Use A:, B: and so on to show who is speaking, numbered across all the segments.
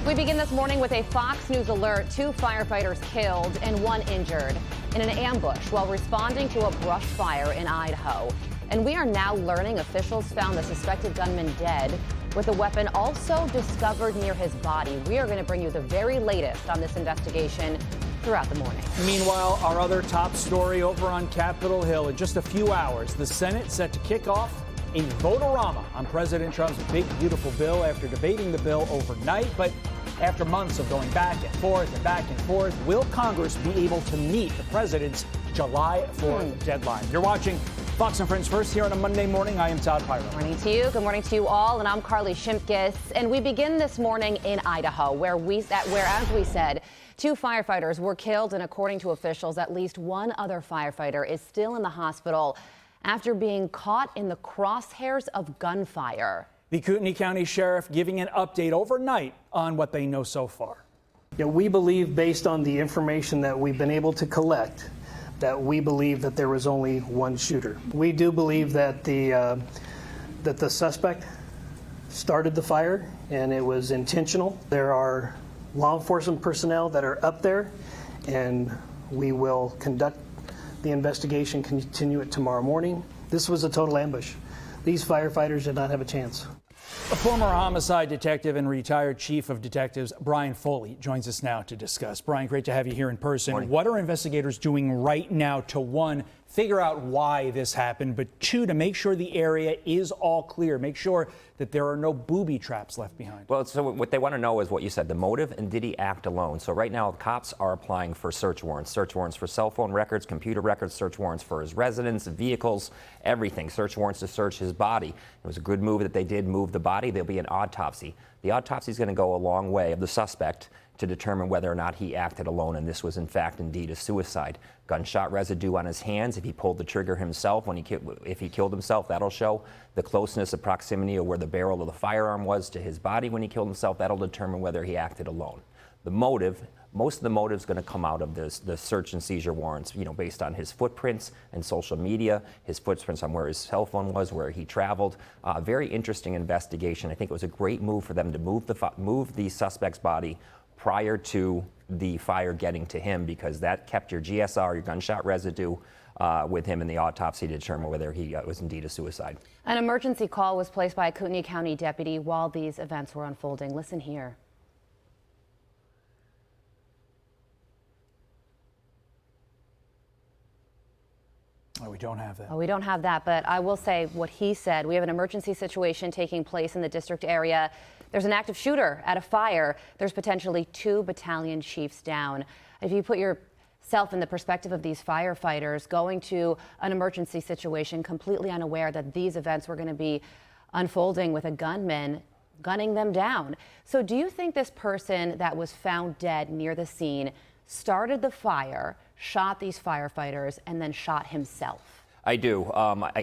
A: We begin this morning with a Fox News alert. 2 firefighters killed and 1 injured in an ambush while responding to a brush fire in Idaho. And we are now learning officials found the suspected gunman dead with a weapon also discovered near his body. We are going to bring you the very latest on this investigation throughout the morning.
B: Meanwhile, our other top story over on Capitol Hill. In just a few hours, the Senate set to kick off a vote-a-rama on President Trump's big, beautiful bill after debating the bill overnight. But after months of going back and forth, will Congress be able to meet the president's July 4th deadline? You're watching Fox and Friends First here on a Monday morning. I am Todd Pyro.
A: Good morning to you. Good morning to you all. And I'm Carly Shimkus. And we begin this morning in Idaho, where as we said, 2 firefighters were killed. And according to officials, at least 1 other firefighter is still in the hospital after being caught in the crosshairs of gunfire.
B: The Kootenai County Sheriff giving an update overnight on what they know so far.
C: Yeah, we believe, based on the information that we've been able to collect, that we believe that there was only 1 shooter. We do believe that the suspect started the fire and it was intentional. There are law enforcement personnel that are up there, and we will conduct the investigation, continue it tomorrow morning. This was a total ambush. These firefighters did not have a chance.
B: A former homicide detective and retired chief of detectives Brian Foley joins us now to discuss. Brian, great to have you here in person.
D: Morning.
B: What are investigators doing right now to, 1, figure out why this happened, but 2, to make sure the area is all clear, make sure that there are no booby traps left behind?
D: Well, so what they want to know is what you said, the motive, and did he act alone? So right now, cops are applying for search warrants for cell phone records, computer records, search warrants for his residence, vehicles, everything, search warrants to search his body. It was a good move that they did move the body. There'll be an autopsy. The autopsy is going to go a long way of the suspect to determine whether or not he acted alone, and this was in fact indeed a suicide. Gunshot residue on his hands. If he pulled the trigger himself, if he killed himself, that'll show the closeness of proximity of where the barrel of the firearm was to his body when he killed himself. That'll determine whether he acted alone. The motive, most of the motive is going to come out of the search and seizure warrants, based on his footprints and social media, his footprints on where his cell phone was, where he traveled. Very interesting investigation. I think it was a great move for them to move the suspect's body prior to the fire getting to him, because that kept your GSR, your gunshot residue, with him in the autopsy to determine whether he was indeed a suicide.
A: An emergency call was placed by a Kootenai County deputy while these events were unfolding. Listen here.
B: Oh, we don't have that.
A: Oh, we don't have that, but I will say what he said. We have an emergency situation taking place in the district area. There's an active shooter at a fire. There's potentially 2 battalion chiefs down. If you put yourself in the perspective of these firefighters going to an emergency situation completely unaware that these events were going to be unfolding with a gunman gunning them down. So do you think this person that was found dead near the scene started the fire, shot these firefighters, and then shot himself?
D: I do.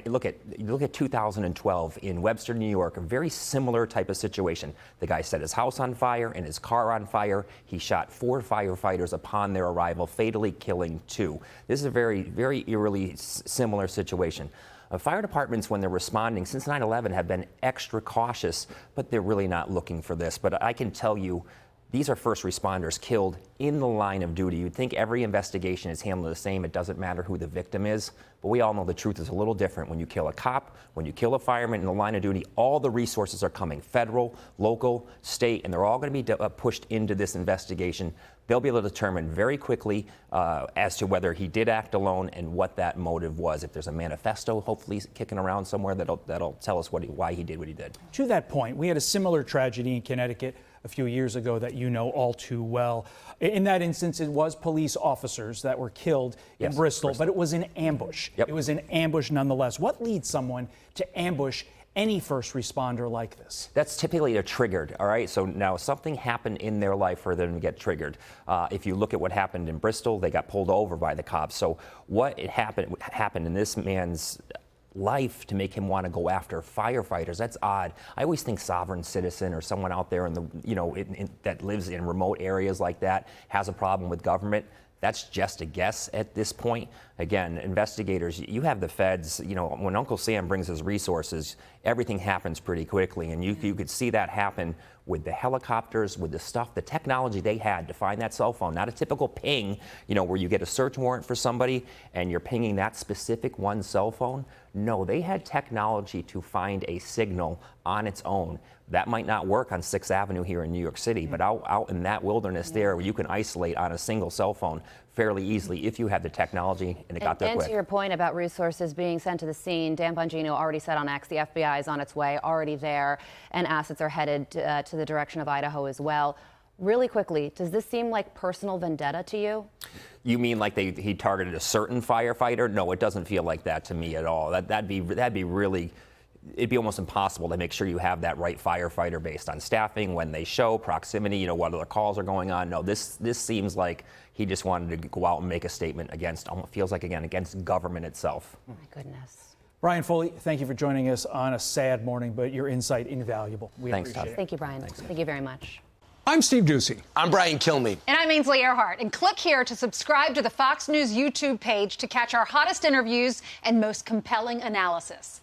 D: Look at 2012 in Webster, New York, a very similar type of situation. The guy set his house on fire and his car on fire. He shot 4 firefighters upon their arrival, fatally killing 2. This is a very, very eerily similar situation. Fire departments, when they're responding since 9/11, have been extra cautious, but they're really not looking for this. But I can tell you, these are first responders killed in the line of duty. You'd think every investigation is handled the same. It doesn't matter who the victim is. But we all know the truth is a little different. When you kill a cop, when you kill a fireman in the line of duty, all the resources are coming, federal, local, state, and they're all going to be pushed into this investigation. They'll be able to determine very quickly as to whether he did act alone and what that motive was. If there's a manifesto, hopefully kicking around somewhere, that'll tell us why he did what he did.
B: To that point, we had a similar tragedy in Connecticut a few years ago that you know all too well. In that instance, it was police officers that were killed in Bristol, but it was an ambush.
D: Yep.
B: It was an ambush nonetheless. What leads someone to ambush any first responder like this?
D: That's typically a triggered, all right? So now something happened in their life for them to get triggered. If you look at what happened in Bristol, they got pulled over by the cops. So what happened in this man's life to make him want to go after firefighters? That's odd. I always think sovereign citizen or someone out there in the, that lives in remote areas like that has a problem with government. That's just a guess at this point. Again, investigators, you have the feds, you know, when Uncle Sam brings his resources, everything happens pretty quickly. And you could see that happen with the helicopters, with the stuff, the technology they had to find that cell phone. Not a typical ping, you know, where you get a search warrant for somebody and you're pinging that specific one cell phone. No, they had technology to find a signal on its own. That might not work on 6th Avenue here in New York City, but out in that wilderness there where you can isolate on a single cell phone fairly easily if you have the technology and it got there quick.
A: And to your point about resources being sent to the scene, Dan Bongino already said on X the FBI is on its way, already there, and assets are headed to the direction of Idaho as well. Really quickly, does this seem like personal vendetta to you?
D: You mean like he targeted a certain firefighter? No, it doesn't feel like that to me at all. That'd be really, it'd be almost impossible to make sure you have that right firefighter based on staffing, when they show, proximity, you know, what other calls are going on. No, this seems like he just wanted to go out and make a statement against, almost feels like, again, against government itself.
A: Oh my goodness.
B: Brian Foley, thank you for joining us on a sad morning, but your insight invaluable. We
D: Thanks,
B: appreciate
D: Todd.
B: it.
A: Thank you, Brian. Thank you very much.
E: I'm Steve Ducey.
F: I'm Brian Kilmeade.
G: And I'm Ainsley Earhart. And click here to subscribe to the Fox News YouTube page to catch our hottest interviews and most compelling analysis.